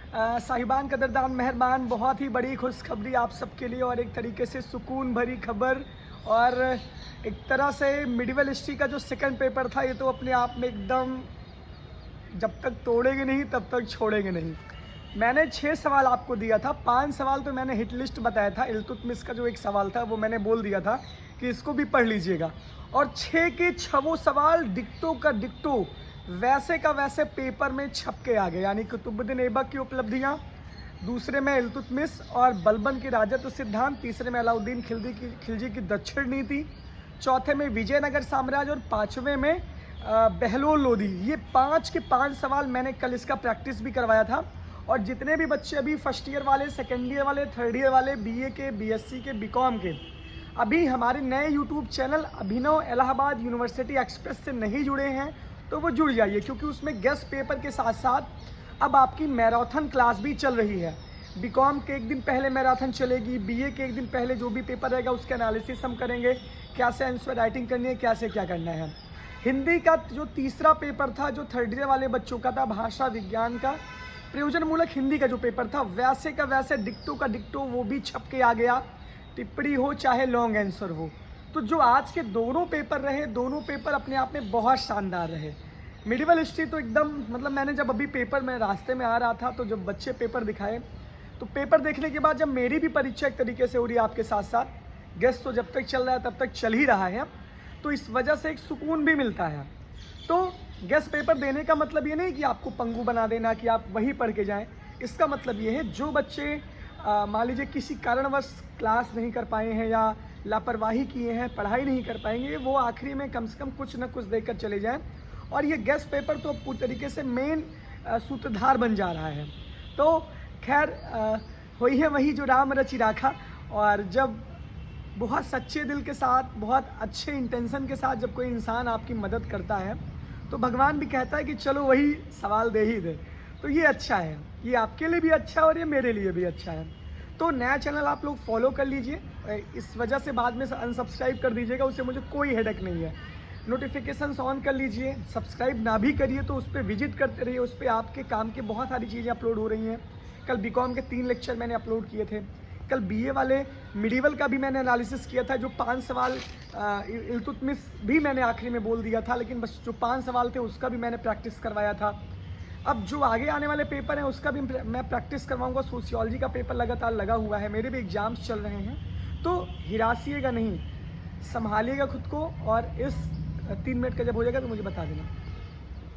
साहिबान, कदरदान, मेहरबान, बहुत ही बड़ी खुशखबरी आप सबके लिए और एक तरीके से सुकून भरी खबर। और एक तरह से मिडिवल हिस्ट्री का जो सेकंड पेपर था, ये तो अपने आप में एकदम जब तक तोड़ेंगे नहीं तब तक छोड़ेंगे नहीं। मैंने 6 सवाल आपको दिया था, 5 सवाल तो मैंने हिट लिस्ट बताया था। इल्तुतमिश का जो एक सवाल था वो मैंने बोल दिया था कि इसको भी पढ़ लीजिएगा, और 6 के 6 सवाल डिक्टो का डिक्टो वैसे का वैसे पेपर में छप के आ गए। यानी कुतुबुद्दीन ऐबक की उपलब्धियाँ, दूसरे में इल्तुतमिश और बलबन की राजत्व सिद्धांत, तीसरे में अलाउद्दीन खिलजी की दक्षिण नीति, चौथे में विजयनगर साम्राज्य और पाँचवें में बहलोल लोधी। ये 5 के 5 सवाल मैंने कल इसका प्रैक्टिस भी करवाया था। और जितने भी बच्चे अभी फर्स्ट ईयर वाले, सेकेंड ईयर वाले, थर्ड ईयर वाले, बीए के, बीएससी के, बीकॉम के अभी हमारे नए यूट्यूब चैनल अभिनव इलाहाबाद यूनिवर्सिटी एक्सप्रेस से नहीं जुड़े हैं तो वो जुड़ जाइए, क्योंकि उसमें गेस्ट पेपर के साथ साथ अब आपकी मैराथन क्लास भी चल रही है। बीकॉम के एक दिन पहले मैराथन चलेगी, बीए के एक दिन पहले जो भी पेपर रहेगा उसके एनालिसिस हम करेंगे, कैसे आंसर राइटिंग करनी है, कैसे क्या करना है। हिंदी का जो तीसरा पेपर था, जो थर्ड ईयर वाले बच्चों का था, भाषा विज्ञान का प्रयोजनमूलक हिंदी का जो पेपर था, वैसे का वैसे डिक्टो का डिक्टो वो भी छप के आ गया, टिप्पणी हो चाहे लॉन्ग आंसर हो। तो जो आज के दोनों पेपर रहे, दोनों पेपर अपने आप में बहुत शानदार रहे। मिडिवल हिस्ट्री तो एकदम, मतलब मैंने जब अभी पेपर में रास्ते में आ रहा था तो जब बच्चे पेपर दिखाए, तो पेपर देखने के बाद जब मेरी भी परीक्षा एक तरीके से हो रही है आपके साथ साथ, गेस्ट तो जब तक चल रहा है तब तक चल ही रहा है, तो इस वजह से एक सुकून भी मिलता है। तो गेस्ट पेपर देने का मतलब ये नहीं कि आपको पंगु बना देना कि आप वही पढ़ के जाएं। इसका मतलब ये है जो बच्चे मान लीजिए किसी कारणवश क्लास नहीं कर पाए हैं या लापरवाही किए हैं, पढ़ाई नहीं कर पाएंगे, वो आखिरी में कम से कम कुछ ना कुछ देकर चले जाएं। और ये गेस्ट पेपर तो पूरी तरीके से मेन सूत्रधार बन जा रहा है। तो खैर वही है वही जो राम रचि राखा। और जब बहुत सच्चे दिल के साथ, बहुत अच्छे इंटेंशन के साथ जब कोई इंसान आपकी मदद करता है तो भगवान भी कहता है कि चलो वही सवाल दे ही दे। तो ये अच्छा है, ये आपके लिए भी अच्छा है और ये मेरे लिए भी अच्छा है। तो नया चैनल आप लोग फॉलो कर लीजिए, इस वजह से बाद में अनसब्सक्राइब कर दीजिएगा, उससे मुझे कोई हेडेक नहीं है। नोटिफिकेशंस ऑन कर लीजिए, सब्सक्राइब ना भी करिए तो उस पर विजिट करते रहिए, उस पर आपके काम की बहुत सारी चीज़ें अपलोड हो रही हैं। कल बीकॉम के 3 लेक्चर मैंने अपलोड किए थे, कल बीए वाले मिडिवल का भी मैंने एनालिसिस किया था। जो 5 सवाल इल्तुतमिश भी मैंने आखिरी में बोल दिया था, लेकिन बस जो 5 सवाल थे उसका भी मैंने प्रैक्टिस करवाया था। अब जो आगे आने वाले पेपर हैं उसका भी मैं प्रैक्टिस करवाऊंगा। सोशियोलॉजी का पेपर लगातार लगा हुआ है, मेरे भी एग्जाम्स चल रहे हैं, तो हिरासिएगा नहीं, संभालिएगा खुद को। और इस 3 मिनट का जब हो जाएगा तो मुझे बता देना।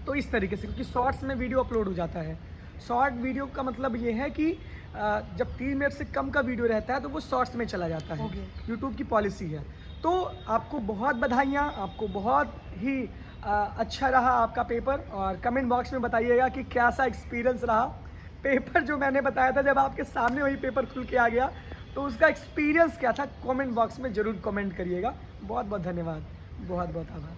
तो इस तरीके से, क्योंकि शॉर्ट्स में वीडियो अपलोड हो जाता है। शॉर्ट वीडियो का मतलब ये है कि जब 3 मिनट से कम का वीडियो रहता है तो वो शॉर्ट्स में चला जाता है। यूट्यूब की पॉलिसी है। तो आपको बहुत बधाइयाँ, आपको बहुत ही अच्छा रहा आपका पेपर। और कमेंट बॉक्स में बताइएगा कि कैसा एक्सपीरियंस रहा पेपर जो मैंने बताया था, जब आपके सामने वही पेपर खुल के आ गया तो उसका एक्सपीरियंस क्या था, कमेंट बॉक्स में ज़रूर कमेंट करिएगा। बहुत बहुत धन्यवाद, बहुत बहुत आभार।